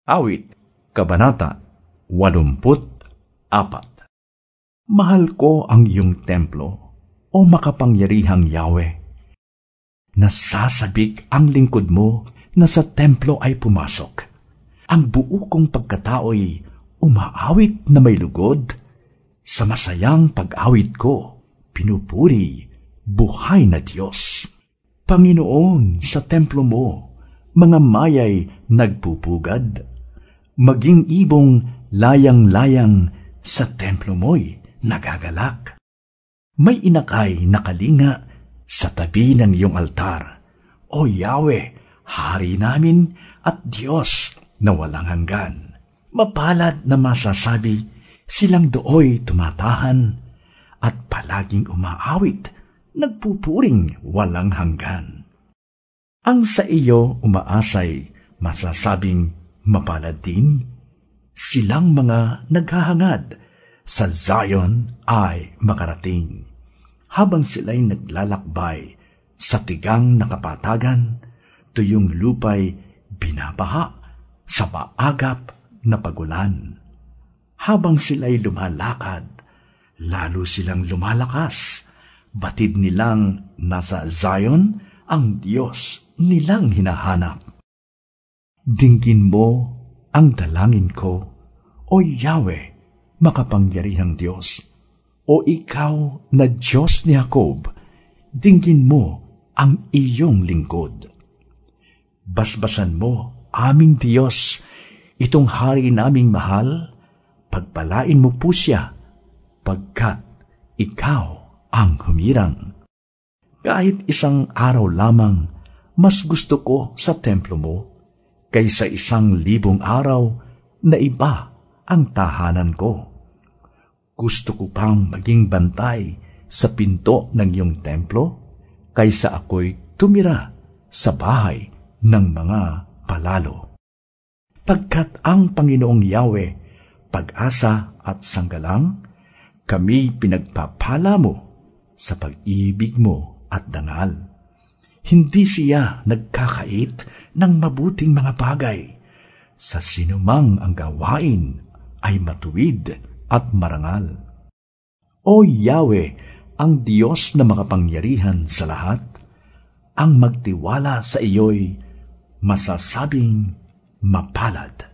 Awit, Kabanata 84. Mahal ko ang iyong templo, o makapangyarihang Yahweh. Nasasabik ang lingkod mo na sa templo ay pumasok. Ang buo kong pagkatao'y umaawit na may lugod. Sa masayang pag-awit ko, pinupuri, buhay na Diyos. Panginoon, sa templo mo, mga mayay nagpupugad. Maging ibong layang-layang sa templo mo'y nagagalak. May inakay na kalinga sa tabi ng iyong altar. O Yahweh, Hari namin at Diyos na walang hanggan. Mapalad na masasabi, silang dooy tumatahan at palaging umaawit, nagpupuring walang hanggan. Ang sa iyo umaasay, masasabing mapalad din. Silang mga naghahangad sa Zion ay makarating. Habang sila'y naglalakbay sa tigang na kapatagan, tuyong lupa'y binabaha sa maagap na pagulan. Habang sila'y lumalakad, lalo silang lumalakas. Batid nilang nasa Zion ang Diyos nilang hinahanap. Dinggin mo ang dalangin ko, O Yahweh, makapangyarihang Diyos. O ikaw na Diyos ni Jacob, dinggin mo ang iyong lingkod. Basbasan mo, aming Diyos, itong hari naming mahal, pagpalain mo po siya, pagkat ikaw ang humirang. Kahit isang araw lamang, mas gusto ko sa templo mo, kaysa 1,000 araw na iba ang tahanan ko. Gusto ko pang maging bantay sa pinto ng iyong templo, kaysa ako'y tumira sa bahay ng mga palalo. Pagkat ang Panginoong Yahweh, pag-asa at sanggalang, kami pinagpapala mo sa pag-ibig mo at dangal. Hindi siya nagkakait ng mabuting mga bagay. Sa sinumang ang gawain ay matuwid at marangal. O Yahweh, ang Diyos na makapangyarihan sa lahat, ang magtiwala sa iyo'y masasabing mapalad.